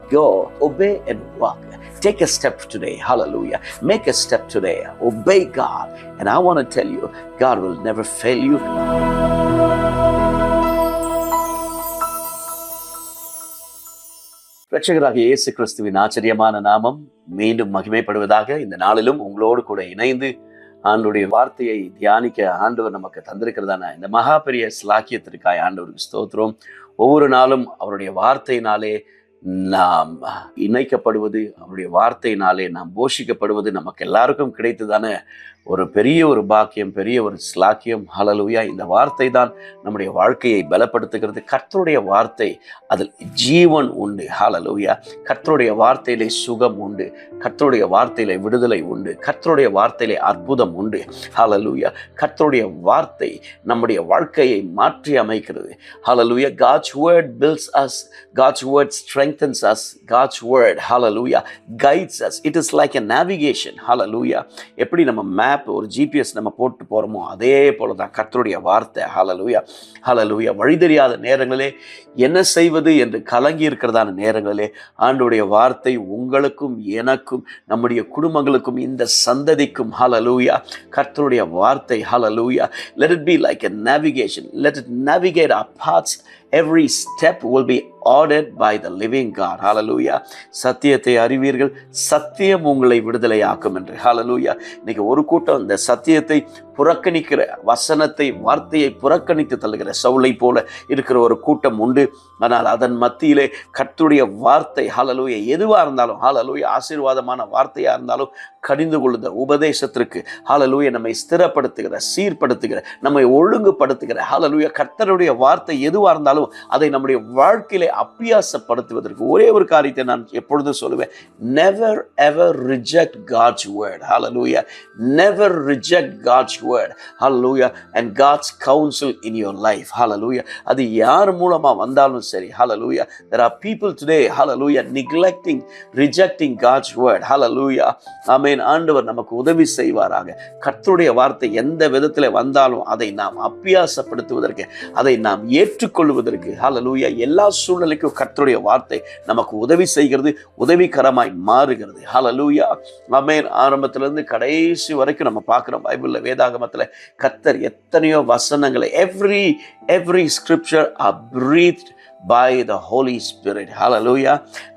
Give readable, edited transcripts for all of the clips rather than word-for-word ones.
go, obey and walk. Take a step today. Hallelujah. Make a step today. Obey God. And I want to tell you, God will never fail you. இரட்சகராகிய இயேசு கிறிஸ்துவின் ஆச்சரியமான நாமம் மீண்டும் மகிமைப்படுவதாக. இந்த நாளிலும் உங்களோடு கூட இணைந்து ஆண்டவருடைய வார்த்தையை தியானிக்க ஆண்டவர் நமக்கு தந்திருக்கிறதான இந்த மகா பெரிய ஸ்லாக்கியத்திற்காய் ஆண்டவருக்கு ஸ்தோத்திரம். ஒவ்வொரு நாளும் அவருடைய வார்த்தையினாலே நாம் இணைக்கப்படுவது, அவருடைய வார்த்தையினாலே நாம் போஷிக்கப்படுவது நமக்கு எல்லாருக்கும் கிடைத்ததான ஒரு பெரிய ஒரு பாக்கியம், பெரிய ஒரு ஸ்லாக்கியம். ஹல்லேலூயா. இந்த வார்த்தை தான் நம்முடைய வாழ்க்கையை பலப்படுத்துகிறது. கர்த்தருடைய வார்த்தை, அதில் ஜீவன் உண்டு. ஹல்லேலூயா. கர்த்தருடைய வார்த்தையிலே சுகம் உண்டு, கர்த்தருடைய வார்த்தையிலே விடுதலை உண்டு, கர்த்தருடைய வார்த்தையிலே அற்புதம் உண்டு. ஹல்லேலூயா. கர்த்தருடைய வார்த்தை நம்முடைய வாழ்க்கையை மாற்றி அமைக்கிறது. ஹல்லேலூயா. God's word builds us, God's word strengthens us, God's word, hallelujah, guides us. It is like a navigation. Hallelujah. எப்படி நம்ம மேப், ஒரு ஜிபிஎஸ் நம்ம போட்டு போகிறோமோ அதே போல தான் கர்த்தருடைய வார்த்தை. ஹல்லேலூயா. ஹல்லேலூயா. வழி தெரியாத நேரங்களிலே, என்ன செய்வது என்று கலங்கி இருக்கிறதான நேரங்களிலே ஆண்டவருடைய வார்த்தை உங்களுக்கும் எனக்கும் நம்முடைய குடும்பங்களுக்கும் இந்த சந்ததிக்கும், ஹல்லேலூயா, கர்த்தருடைய வார்த்தை, ஹல்லேலூயா, let it be like a navigation. Let it navigate our paths. Every step will be ordered by the living God. Hallelujah. சத்தியத்தை அறிவீர்கள், சத்தியம் உங்களை விடுதலையாக்கும் என்று. ஹல்லேலூயா. இன்னைக்கு ஒரு கூட்டம் இந்த சத்தியத்தை புறக்கணிக்கிற, வசனத்தை, வார்த்தையை புறக்கணித்து தள்ளுகிற சவுலை போல இருக்கிற ஒரு கூட்டம் உண்டு. ஆனால் அதன் மத்தியிலே கர்த்தருடைய வார்த்தை, ஹல்லேலூயா, எதுவாக இருந்தாலும், ஹல்லேலூயா, ஆசீர்வாதமான வார்த்தையாக இருந்தாலும் கடிந்து கொள்ளுத உபதேசத்திற்கு, ஹல்லேலூயா, நம்மை ஸ்திரப்படுத்துகிற, சீர்படுத்துகிற, நம்மை ஒழுங்குபடுத்துகிற, ஹல்லேலூயா, கர்த்தருடைய வார்த்தை எதுவாக இருந்தாலும் அதை நம்முடைய வாழ்க்கையிலே அபியாசப்படுத்துவதற்கு ஒரே ஒரு காரியத்தை நான் எப்பொழுதும் சொல்லுவேன். never ever reject God's word. Hallelujah. Never reject God's word. Hallelujah. And God's counsel in your life. Hallelujah. அது யார் மூலமா வந்தாலும் சரி. Hallelujah. There are people today, hallelujah, neglecting, rejecting God's word. Hallelujah. ஆமென். ஆண்டவர் நமக்கு உதவி செய்வாராக. கர்த்தருடைய வார்த்தை எந்த விதத்தில் வந்தாலும் அதை நாம் அபியாசப்படுத்துவதற்கு, அதை நாம் ஏற்றுக்கொள்வதற்கு, ஹல்லேலூயா, எல்லா சூழ்நிலைக்கும் கர்த்தருடைய வார்த்தை நமக்கு உதவி செய்கிறது, உதவிகரமாய் மாறுகிறது. ஹல்லேலூயா. ஆமென். ஆரம்பத்திலிருந்து கடைசி வரைக்கும் நம்ம பார்க்கிறோம் பைபிள்ல, வேதாகமத்துல கர்த்தர் எத்தனையோ வசனங்களை, every scripture are breathed by the Holy Spirit. Hallelujah.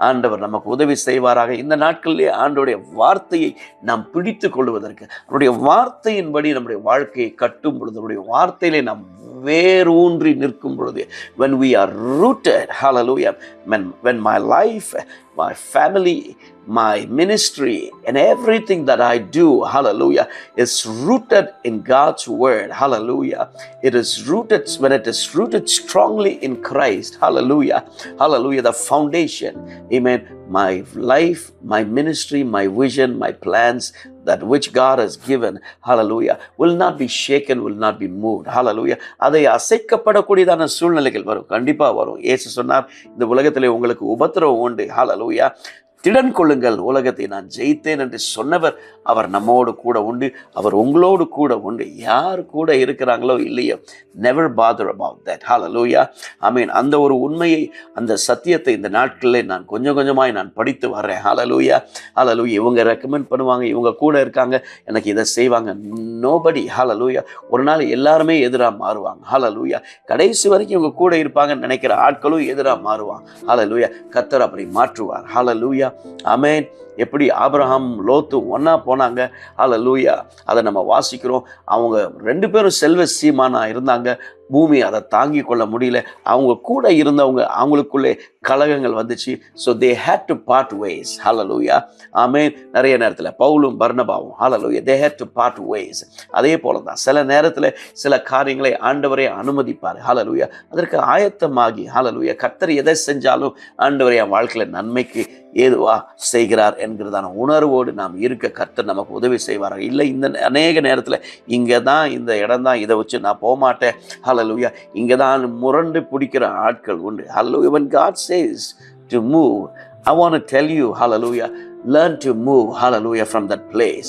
ஆண்டவர் நமக்கு உதவி செய்வாராக. இந்த நாட்களிலே ஆண்டவருடைய வார்த்தையை நாம் பிடித்து கொள்வதற்கு, அவருடைய வார்த்தையின்படி நம்முடைய வாழ்க்கையை கட்டும் பொழுது, அவருடைய வார்த்தையிலே நாம் வேரூன்றி நிற்கும் பொழுது, when we are rooted, hallelujah, when my life, my family, my ministry and everything that I do, hallelujah, is rooted in God's word. Hallelujah. It is rooted, when it is rooted strongly in Christ. Hallelujah. Hallelujah. The foundation, amen, my life, my ministry, my vision, my plans, that which God has given, hallelujah, will not be shaken, will not be moved. Hallelujah. அதை அசைக்கப்படக்கூடியதான சூழ்நிலைகள் வரும், கண்டிப்பா வரும். இயேசு சொன்னார், இந்த உலகத்திலே உங்களுக்கு உபத்திரவம் உண்டு. ஹல்லேலூயா. திடன் கொள்ளுங்கள், உலகத்தை நான் ஜெயித்தேன் என்று சொன்னவர் அவர் நம்மோடு கூட உண்டு, அவர் உங்களோடு கூட உண்டு. யார் கூட இருக்கிறாங்களோ இல்லையோ, never bother about that. Hallelujah. I mean, அந்த ஒரு உண்மையை, அந்த சத்தியத்தை இந்த நாட்களில் நான் கொஞ்சம் கொஞ்சமாய் நான் படித்து வர்றேன். Hallelujah. Hallelujah. இவங்க ரெக்கமெண்ட் பண்ணுவாங்க, இவங்க கூட இருக்காங்க, எனக்கு இதை செய்வாங்க. நோபடி. Hallelujah. ஒரு நாள் எல்லாருமே எதிராக மாறுவாங்க. Hallelujah. கடைசி வரைக்கும் இவங்க கூட இருப்பாங்கன்னு நினைக்கிற ஆட்களும் எதிராக மாறுவாங்க. Hallelujah. கர்த்தர் அப்படி மாற்றுவார். Hallelujah. ஆமென். எப்படி ஆபிரகாம் லோத்து ஒன்னா போனாங்க. ஹல்லேலூயா. அதை நம்ம வாசிக்கிறோம். அவங்க ரெண்டு பேரும் செல்வ சீமானா இருந்தாங்க. பூமி அதை தாங்கி கொள்ள முடியல. அவங்க கூட இருந்தவங்க, அவங்களுக்குள்ளே கலகங்கள் வந்துச்சு. So they had to part ways. Hallelujah. Amen. நிறைய நேரத்தில் பவுலும் பர்னபாவும், hallelujah, they had to part ways. அதே போல தான் சில நேரத்தில் சில காரியங்களை ஆண்டவரே அனுமதிப்பார். ஹல்லேலூயா. அதற்கு ஆயத்தமாகி, ஹல்லேலூயா, கர்த்தர் எதை செஞ்சாலும் ஆண்டவரே என் வாழ்க்கையில் நன்மைக்கு ஏதுவா செய்கிறார் என்கிறதான உணர்வோடு நாம் இருக்க கர்த்தர் நமக்கு உதவி செய்வார்கள். இல்லை, இந்த அநேக நேரத்தில் இங்கே தான், இந்த இடம் தான், இதை வச்சு நான் போகமாட்டேன், ஹல்லேலூயா, இங்கே தான் முரண்டு பிடிக்கிற ஆட்கள் உண்டு. ஹல்லேலூயா. When God says to move, I want to tell you, hallelujah, learn to move, hallelujah, from that place,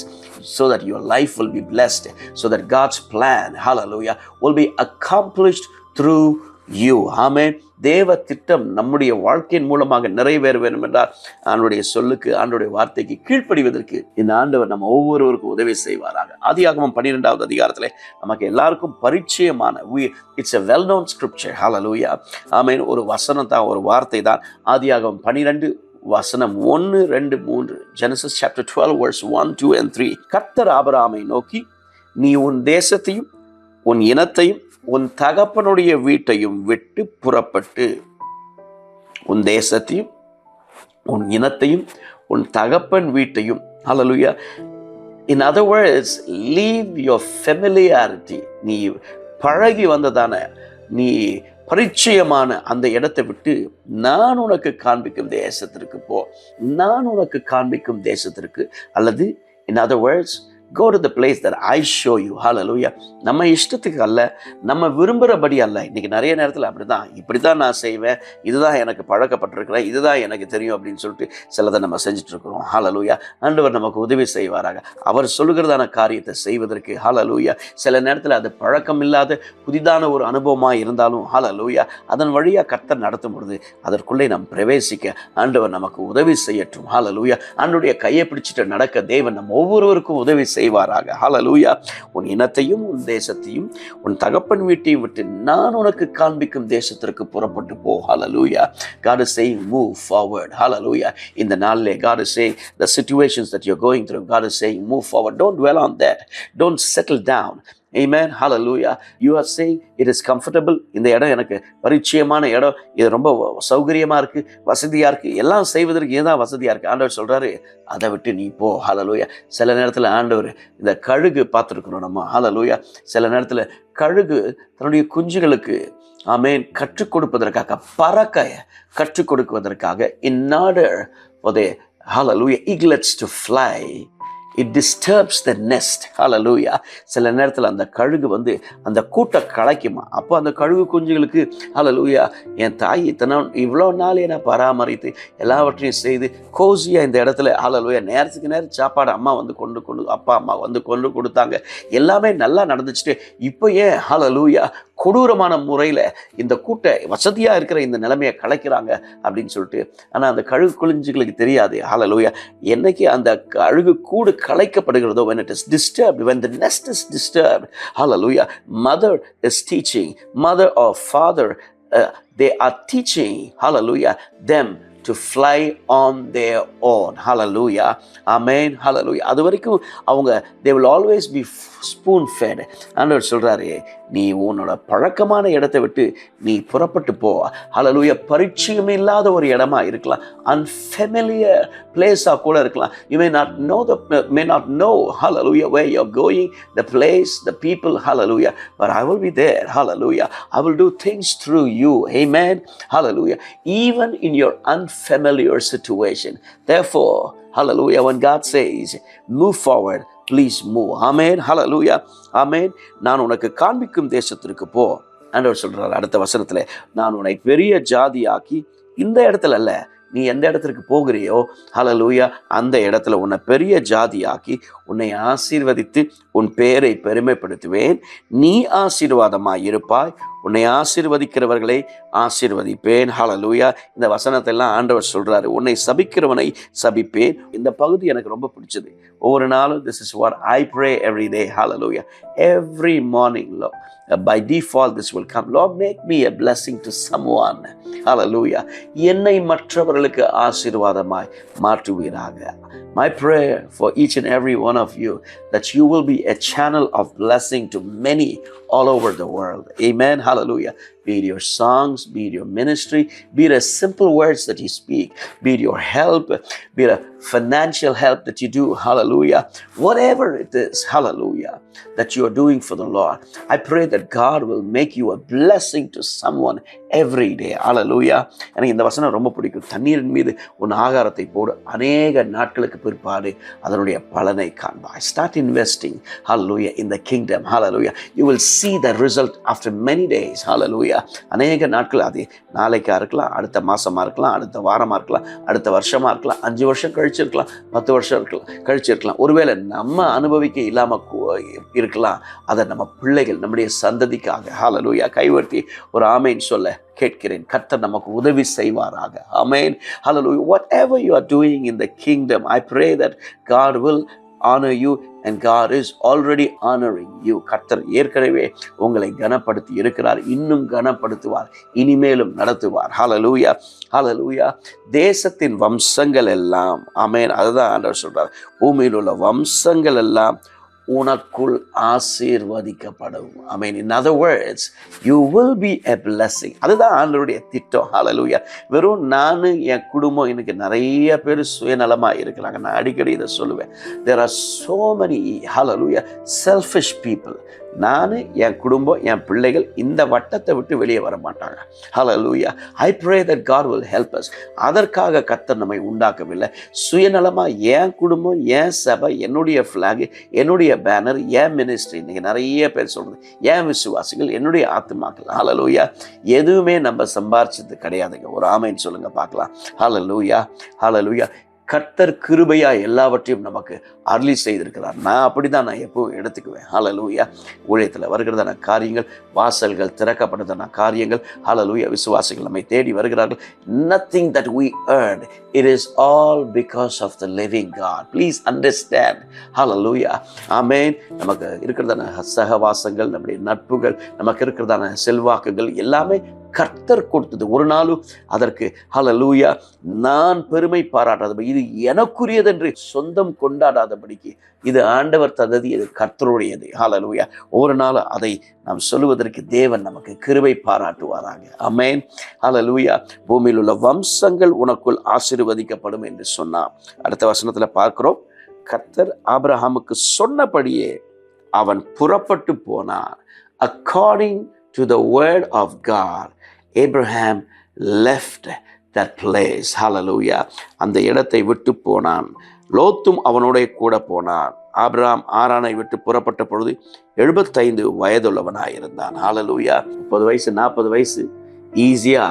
so that your life will be blessed, so that God's plan, hallelujah, will be accomplished through you. ஆமென். தேவ திட்டம் நம்முடைய வாழ்க்கையின் மூலமாக நிறைவேற வேண்டும் என்றால் ஆண்டுடைய சொல்லுக்கு, ஆண்டுடைய வார்த்தைக்கு கீழ்ப்படிவதற்கு இந்த ஆண்டவர் நம்ம ஒவ்வொருவருக்கும் உதவி செய்வாராக. ஆதியாகமம் 12வது அதிகாரத்தில் நமக்கு எல்லாருக்கும் பரிச்சயமான it's a well known scripture. hallelujah. ஆமென். ஒரு வசனம் தான், ஒரு வார்த்தை தான். ஆதியாகமம் 12 வசனம் 1, 2, 3. Genesis chapter 12 verse 1, 2 and 3. கர்த்தர் ஆபிரகாமை நோக்கி, நீ உன் தேசத்தையும் உன் இனத்தையும் உன் தகப்பனுடைய வீட்டையும் விட்டு புறப்பட்டு, உன் தேசத்தையும் உன் இனத்தையும் உன் தகப்பன் வீட்டையும், hallelujah, in other words, leave your familiarity, நீ பழகி வந்ததான, நீ பரிச்சயமான அந்த இடத்தை விட்டு நான் உனக்கு காண்பிக்கும் தேசத்திற்கு போ. நான் உனக்கு காண்பிக்கும் தேசத்திற்கு, அல்லது in other words, go to the place that I show you. hallelujah. நம்ம இஷ்டத்துக்கு அல்ல, நம்ம விரும்புகிறபடி அல்ல. இன்னைக்கு நிறைய நேரத்தில் அப்படிதான், இப்படி தான் நான் செய்வேன், இதுதான் எனக்கு பழக்கப்பட்டிருக்கிறேன், இதுதான் எனக்கு தெரியும் அப்படின்னு சொல்லிட்டு சிலதை நம்ம செஞ்சுட்டு இருக்கிறோம். hallelujah. ஆண்டவர் நமக்கு உதவி செய்வாராக. அவர் சொல்லுகிறதான காரியத்தை செய்வதற்கு. hallelujah. சில நேரத்தில் அது பழக்கம் இல்லாத புதிதான ஒரு அனுபவமாக இருந்தாலும் hallelujah, அதன் வழியாக கர்த்தர் நடத்தும் பொழுது அதற்குள்ளே நாம் பிரவேசிக்க ஆண்டவர் நமக்கு உதவி செய்யட்டும். hallelujah. ஆண்டவருடைய கையை பிடிச்சிட்டு நடக்க தேவன் நம்ம ஒவ்வொருவருக்கும் உதவி செய்வாராக. hallelujah. உன் இனத்தையும் உன் தேசத்தையும் உன் தகப்பன் வீட்டையும் விட்டு நான் உனக்கு காண்பிக்கும் தேசத்திற்கு புறப்பட்டு போ. hallelujah. God is saying move forward. hallelujah. இந்த நாளிலே God is saying the situations that you're going through, God is saying move forward. Don't dwell on that. Don't settle down. Amen. hallelujah. You are saying it is comfortable. இந்த இடம் எனக்கு பரிச்சயமான இடம், இது ரொம்ப சௌகரியமா இருக்கு, வசதியா இருக்கு, எல்லாம் செய்வதற்கு இதுதான் வசதியா இருக்கு. ஆண்டவர் சொல்றாரு, அதை விட்டு நீ போ. hallelujah. சில நேரத்தில் ஆண்டவர் இந்த கழுகு பார்த்துருக்கணும் நம்ம. hallelujah. சில நேரத்தில் கழுகு தன்னுடைய குஞ்சுகளுக்கு ஆமென் கற்றுக் கொடுப்பதற்காக, பறக்க கற்றுக் கொடுப்பதற்காக, in order for the hallelujah eaglets to fly, it disturbs the nest. hallelujah. சில நேரத்தில் அந்த கழுகு அந்த கூட்டை கலைக்குமா. அப்போ அந்த கழுகு குஞ்சுகளுக்கு hallelujah, என் தாய் இவ்வளோ நாள் என்னை பராமரித்து எல்லாவற்றையும் செய்து கோசியாக இந்த இடத்துல hallelujah நேரத்துக்கு நேரம் சாப்பாடு அம்மா அப்பா அம்மா கொண்டு கொடுத்தாங்க, எல்லாமே நல்லா நடந்துச்சுட்டு இப்போ ஏன் hallelujah கொடூரமான முறையில் இந்த கூட்டை வசதியாக இருக்கிற இந்த நிலைமையை கலைக்கிறாங்க அப்படின்னு சொல்லிட்டு. ஆனால் அந்த கழுகு குஞ்சுகளுக்கு தெரியாது hallelujah, என்னைக்கு அந்த கழுகு கூடு கலைக்கப்படுகிறதோ, when it is disturbed, when the nest is disturbed, hallelujah, mother is teaching, mother or father, they are teaching hallelujah them to fly on their own. hallelujah. amen. hallelujah. அது வரைக்கும் அவங்க they will always be spoon fed. ஆண்டவர் சொல்றாரு, நீ உன்னோட பழக்கமான இடத்தை விட்டு நீ புறப்பட்டு போ. hallelujah. பரிச்சயம் இல்லாத ஒரு இடமா இருக்கலாம், unfamiliar place கூட இருக்கலாம். You may not know hallelujah where you're going, the place, the people, hallelujah, but I will be there. hallelujah. I will do things through you. amen. hallelujah. Even in your unfamiliar situation. Therefore, hallelujah, when God says move forward, please move. amen. hallelujah. amen. நான் உனக்கு காண்பிக்கும் தேசத்திற்கு போ. ஆண்டவர் சொல்றார் அடுத்த வசனத்துல, நான் உன்னை பெரிய ஜாதியாக்கி, இந்த இடத்துல அல்ல, நீ எந்த இடத்திற்கு போகிறியோ hallelujah அந்த இடத்துல உன்னை பெரிய ஜாதியாக்கி உன்னை ஆசீர்வதித்து உன் பெயரை பெருமைப்படுத்துவேன். நீ ஆசீர்வாதமாய் இருப்பாய், உன்னை ஆசீர்வதிக்கிறவர்களை ஆசீர்வதிப்பேன். hallelujah. இந்த வசனத்தை எல்லாம் ஆண்டவர் சொல்றாரு, உன்னை சபிக்கிறவனை சபிப்பேன். இந்த பகுதி எனக்கு ரொம்ப பிடிச்சது. ஒவ்வொரு நாளும் this is what I pray every day. hallelujah. Every morning, Lord, by default this will come. Lord, make me a blessing to someone. hallelujah. என்னை மற்றவர்களுக்கு ஆசீர்வாதமாய் மாற்றுவீராக. My prayer for each and every one of you, that you will be a channel of blessing to many all over the world. amen. hallelujah. Be it your songs, be it your ministry, be it a simple words that you speak, be it your help, be it a financial help that you do, hallelujah. Whatever it is, hallelujah, that you are doing for the Lord, I pray that God will make you a blessing to someone every day. hallelujah. எனக்கு இந்த வசனம் ரொம்ப பிடிக்கும். தண்ணீரின் மீது உன் ஆகாரத்தை போடு, அநேக நாட்களுக்கு பிற்பாடு அதனுடைய பலனை காண்பாய். Start investing, hallelujah, in the kingdom. hallelujah. You will see the result after many days. hallelujah. ஹalleluya. அநேக நாட்கள் அது நாளைக்கா இருக்கலாம், அடுத்த மாசமா இருக்கலாம், அடுத்த வாரமா இருக்கலாம், அடுத்த வருஷமா இருக்கலாம், 5 வருஷம் கழிச்சு இருக்கலாம், 10 வருஷம் கழிச்சு இருக்கலாம். ஒருவேளை நம்ம அனுபவிக்க இல்லாம இருக்கலாம். அதை நம்ம பிள்ளைகள், நம்முடைய சந்ததிக்காக ஹalleluya கைவர்த்தி ஒரு ஆமென் சொல்ல கேட்கிறேன். கர்த்தர் நமக்கு உதவி செய்வாராக. ஆமென். Hallelujah. Whatever you are doing in the kingdom, I pray that God will honor you and God is already honoring you. கர்த்தர் ஏற்கனவே உங்களை கனப்படுத்தி இருக்கிறார், இன்னும் கனப்படுத்துவார், இனிமேலும் நடத்துவார். ஹalleluya. ஹalleluya. தேசத்தின் வம்சங்கள் எல்லாம், ஆமென், அதுதான் ஆண்டவர் சொல்றார், பூமியில் உள்ள வம்சங்கள் எல்லாம் உனக்குள் ஆசீர்வதிக்கப்படும். I mean, in other words, you will be a blessing. அதுதான் ஆண்டவருடைய திட்டம். ஹalleluya. வெறும் நான் என் குடும்பம், எனக்கு நிறைய பேர் சுயநலமாக இருக்கிறாங்க. நான் அடிக்கடி இதை சொல்லுவேன். There are so many hallelujah selfish people. நான், என் குடும்பம், என் பிள்ளைகள் இந்த வட்டத்தை விட்டு வெளியே வர மாட்டாங்க. ஹalleluya. I pray that God will help us. அதற்காக கர்த்தர் நம்மை உண்டாக்கவில்லை. சுயநலமாக என் குடும்பம், என் சபை, என்னுடைய ஃப்ளாக், என்னுடைய பேனர், என் மினிஸ்ட்ரி, இன்னைக்கு நிறைய பேர் சொல்றது என் விசுவாசிகள், என்னுடைய ஆத்துமாக்கள். ஹalleluya. எதுவுமே நம்ம சம்பாரிச்சது கிடையாதுங்க. ஒரு ஆமென் சொல்லுங்க பார்க்கலாம். ஹalleluya. ஹalleluya. கர்த்தர் கிருபையா எல்லாவற்றையும் நமக்கு அருளி செய்திருக்கிறார். நான் அப்படிதான் நான் எப்பவும் எடுத்துக்குவேன். ஹalleluya. ஊழியத்தில் வருகிறதான காரியங்கள், வாசல்கள் திறக்கப்படுறதான காரியங்கள், ஹalleluya, விசுவாசிகள் நம்மை தேடி வருகிறார்கள். Nothing that we earned, it is all because of the living God. Please understand. Hallelujah. Amen. நமக்கு இருக்கிறதான சகவாசங்கள், நம்முடைய நட்புகள், நமக்கு இருக்கிறதான செல்வாக்குகள் எல்லாமே கர்த்தர் கொடுத்தது. ஒரு நாளும் அதற்கு ஹalleluya நான் பெருமை பாராட்டாதபடி, இது எனக்குரியது என்று சொந்தம் கொண்டாடாதபடிக்கு, இது ஆண்டவர் தந்தது, இது கர்த்தருடையது. ஹalleluya. ஒரு நாள் அதை நாம் சொல்லுவதற்கு தேவன் நமக்கு கிருபை பாராட்டுவாராக. ஆமென். ஹalleluya. பூமியில் உள்ள வம்சங்கள் உனக்குள் ஆசீர்வதிக்கப்படும் என்று சொன்னார். அடுத்த வசனத்துல பார்க்கிறோம், கர்த்தர் ஆபிரகாமுக்கு சொன்னபடியே அவன் புறப்பட்டு போனான். According to the word of God, Abraham left that place. Hallelujah. அந்த இடத்தை விட்டு போனான். லோத்தும் அவனோட கூட போனான். ஆபிரகாம் ஆரானை விட்டு புறப்பட்ட பொழுது 75 வயதுள்ளவனாயிருந்தான். ஹalleluya. 30 வயசு 40 வயசு ஈஸியா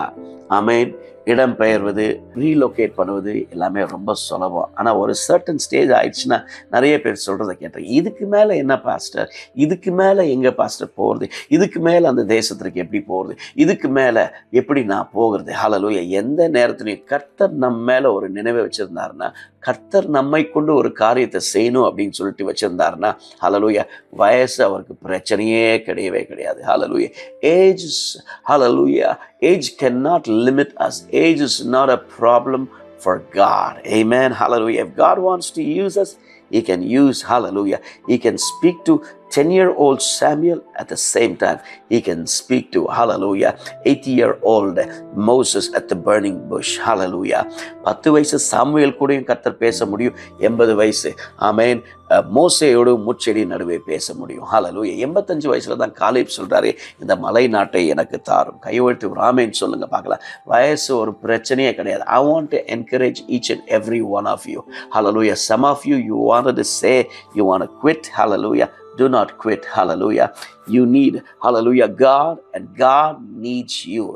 ஆமென் இடம் பெயர்வது, ரீலோகேட் பண்ணுவது எல்லாமே ரொம்ப சுலபம். ஆனால் ஒரு சர்டன் ஸ்டேஜ் ஆயிடுச்சுன்னா நிறைய பேர் சொல்கிறத கேட்டேன், இதுக்கு மேலே என்ன பாஸ்டர், இதுக்கு மேலே எங்கே பாஸ்டர் போகிறது, இதுக்கு மேலே அந்த தேசத்திற்கு எப்படி போகிறது, இதுக்கு மேலே எப்படி நான் போகிறது. ஹalleluya. எந்த நேரத்துலையும் கர்த்தர் நம்ம மேலே ஒரு நினைவை வச்சுருந்தாருன்னா, கர்த்தர் நம்மை கொண்டு ஒரு காரியத்தை செய்யணும் அப்படின்னு சொல்லிட்டு வச்சுருந்தாருன்னா, ஹalleluya, வயசு அவருக்கு பிரச்சனையே கிடையவே கிடையாது. ஹalleluya. Age, hallelujah, age cannot limit us. Age is not a problem for God. Amen. Hallelujah. If God wants to use us, He can use, hallelujah, He can speak to 10-year-old Samuel at the same time. He can speak to, hallelujah, 80-year-old Moses at the burning bush. Hallelujah. 10 வயசு Samuel கூடயும் கர்த்தர் பேச முடியும். 80 வயசு ஆமென் மோசேயோடு முச்செடி நடுவே பேச முடியும். ஹalleluya. 85 வயசுல தான் காலேப் சொல்றாரு, இந்த மலை நாட்டை எனக்கு தாரும். கையெழுத்து ஒரு ஆமென் சொல்லுங்க பார்க்கலாம். வயசு ஒரு பிரச்சனையே கிடையாது. I want to encourage each and every one of you. Hallelujah. Some of you wanted to say you want to quit. Hallelujah. Do not quit. Hallelujah. You need, hallelujah, God, and God needs you.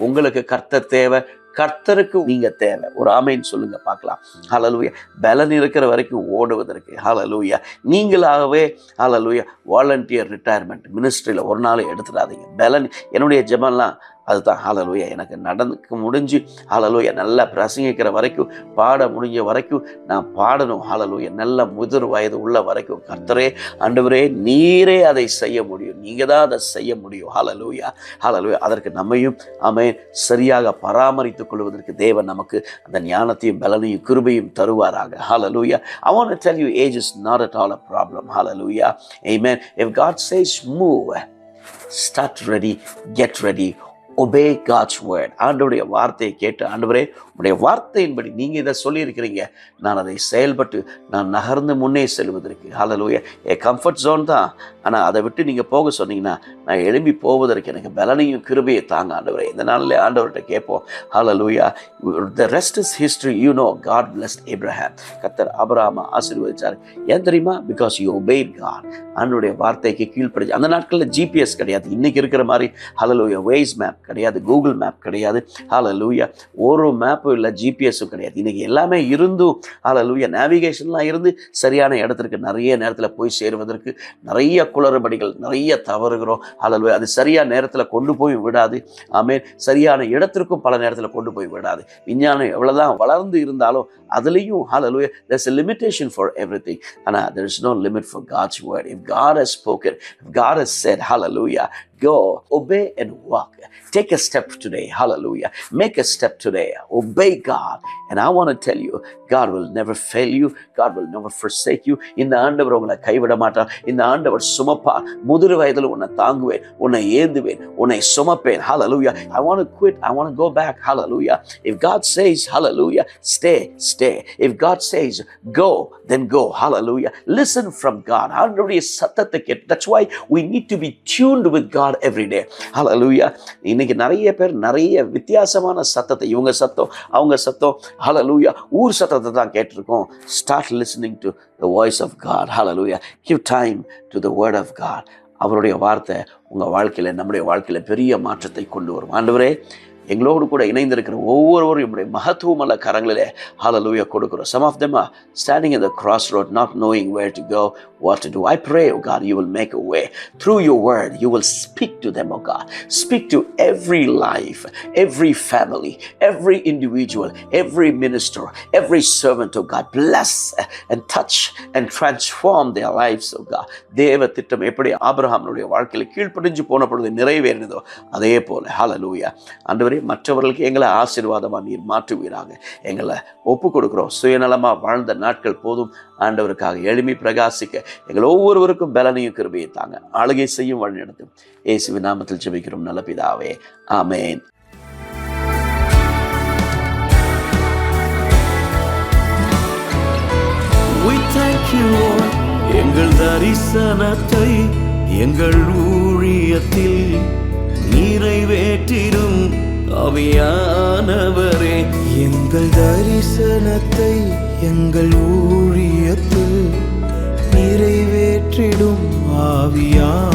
உங்களுக்கு கர்த்தர் தேவை, கர்த்தருக்கு நீங்க தேவை. ஒரு ஆமென் சொல்லுங்க பார்க்கலாம். ஹalleluya. பலன் இருக்கிற வரைக்கும் ஓடுவதற்கு, ஹalleluya, நீங்களாகவே ஹalleluya வாலண்டியர் ரிட்டையர்மெண்ட் மினிஸ்ட்ரியில் ஒரு நாள் எடுத்துடாதீங்க. பலன் என்னுடைய ஜெபம்லாம் அதுதான். ஹalleluya. எனக்கு நடந்துக்க முடிஞ்சு ஹalleluya நல்லா பிரசங்கிக்கிற வரைக்கும், பாட முடிஞ்ச வரைக்கும் நான் பாடணும். ஹalleluya. நல்ல முதிர் வயது உள்ள வரைக்கும் கர்த்தரே, ஆண்டவரே நீரே அதை செய்ய முடியும், நீங்க தான் அதை செய்ய முடியும். ஹalleluya. ஹalleluya. அதற்கு நம்மையும் ஆமென் சரியாக பராமரித்துக் கொள்வதற்கு தேவன் நமக்கு அந்த ஞானத்தையும் பலனையும் கிருபையும் தருவாராக. Hallelujah. I want to tell you, age is not at all a problem. Hallelujah. Amen. If God says move, start ready, get ready, obey God's word. ஆண்டவருடைய வார்த்தையை கேட்டு, ஆண்டவரே உடைய வார்த்தையின்படி நீங்க இதை சொல்லியிருக்கிறீங்க, நான் அதை செயல்பட்டு நான் நகர்ந்து முன்னே செல்வதற்கு. ஹல்லேலூயா. என் கம்ஃபர்ட் ஜோன் தான், ஆனால் அதை விட்டு நீங்கள் போக சொன்னீங்கன்னா நான் எழும்பி போவதற்கு எனக்கு பலனையும் கிருபையை தாங்க ஆண்டவரே. இந்த நாளில் ஆண்டவர்கிட்ட கேட்போம். ஹல்லேலூயா. The rest is history. You know God blessed Abraham. கர்த்தர் ஆபிரகாமை ஆசீர்வதிச்சார். ஏன் தெரியுமா? Because you obeyed God. ஆண்டவருடைய வார்த்தைக்கு கீழ்ப்படிச்சு. அந்த நாட்களில் ஜிபிஎஸ் கிடையாது, இன்னைக்கு இருக்கிற மாதிரி. ஹல்லேலூயா. வேஸ் மேப் கிடையாது, கூகுள் மேப் கிடையாது. ஹல்லேலூயா. ஒரு மேப்பும் இல்லை, ஜிபிஎஸும் கிடையாது. இன்னைக்கு எல்லாமே இருந்தும் ஹல்லேலூயா நேவிகேஷன்லாம் இருந்து சரியான இடத்திற்கு நிறைய நேரத்தில் போய் சேருவதற்கு நிறைய குளறுபடிகள், நிறைய தவறுகிறோம். ஹல்லேலூயா. அது சரியான நேரத்தில் கொண்டு போய் விடாது. ஆமென். சரியான இடத்திற்கும் பல நேரத்தில் கொண்டு போய் விடாது. விஞ்ஞானம் எவ்வளவுதான் வளர்ந்து இருந்தாலும் அதுலேயும் ஹல்லேலூயா there's a limitation for everything. ஆனால் there is no limit for God's word. If God has spoken, if God has said, hallelujah, go, obey and walk. Take a step today. Hallelujah. Make a step today. Obey God. And I want to tell you, God will never fail you. God will never forsake you. இந்த ஆண்டவர் உங்களை கைவிட மாட்டார். இந்த ஆண்டவர் சுமப்பார். முதிர் வயதில் உன்னை தாங்குவேன், உன்னை ஏந்துவேன், உன்னை சுமப்பேன். Hallelujah. I want to quit. I want to go back. Hallelujah. If God says, hallelujah, stay, stay. If God says, go, then go. Hallelujah. Listen from God. ஆண்டவருடைய சத்தத்தை கேட்டு. That's why we need to be tuned with God every day. Hallelujah. இன்னைக்கு நிறைய பேர் நிறைய வித்தியாசமான சத்தத்தை, இவங்க சத்தம் அவங்க சத்தம், ஹல்லேலூயா, ஊர் சத்தத்தை தான் கேட்டிருக்கோம். Start listening to the voice of God. Hallelujah. Give time to the word of God. அவருடைய வார்த்தை உங்கள் வாழ்க்கையில், நம்முடைய வாழ்க்கையில் பெரிய மாற்றத்தை கொண்டு வரும். ஆண்டவரே, எங்களோடு கூட இணைந்திருக்கிற ஒவ்வொருவரும் நம்முடைய மகத்துவமல்ல கரங்களிலே ஹல்லேலூயா கொடுக்கிறோம். Some of them are standing in the crossroad, not knowing where to go, what to do. I pray, oh God, you will make a way. Through your word, you will speak to them, oh God. Speak to every life, every family, every individual, every minister, every servant, oh God. Bless and touch and transform their lives, oh God. தேவ திட்டம் எப்படி ஆபிரகாமுடைய வாழ்க்கையில் கீழ்ப்படிஞ்சு போன பொழுது நிறைவேறினதோ அதே போல ஹல்லேலூயா. ஆண்டவரே, மற்றவர்களுக்கு எங்களை ஆசீர்வாதமாக நீர் மாற்றுவீராக. எங்களை ஒப்பு கொடுக்கிறோம். சுயநலமாக வாழ்ந்த நாட்கள் போதும். ஆண்டவருக்காக எளிமை பிரகாசிக்க எங்கள் ஒவ்வொருவருக்கும் பலனையும் கிருபையை தாங்க. ஆளுகை செய்யும் வழி நடத்தும். இயேசுவின் நாமத்தில் ஜெபிக்கிறோம் நல்ல பிதாவே. ஆமென். We thank you, Lord. எங்கள் தரிசனத்தை எங்கள் ஊழியத்தில் நிறைவேற்றிடும் ஆவியானவரே. எங்கள் தரிசனத்தை எங்கள் ஊழியத்தில் நிறைவேற்றிடும் ஆவியானவரே.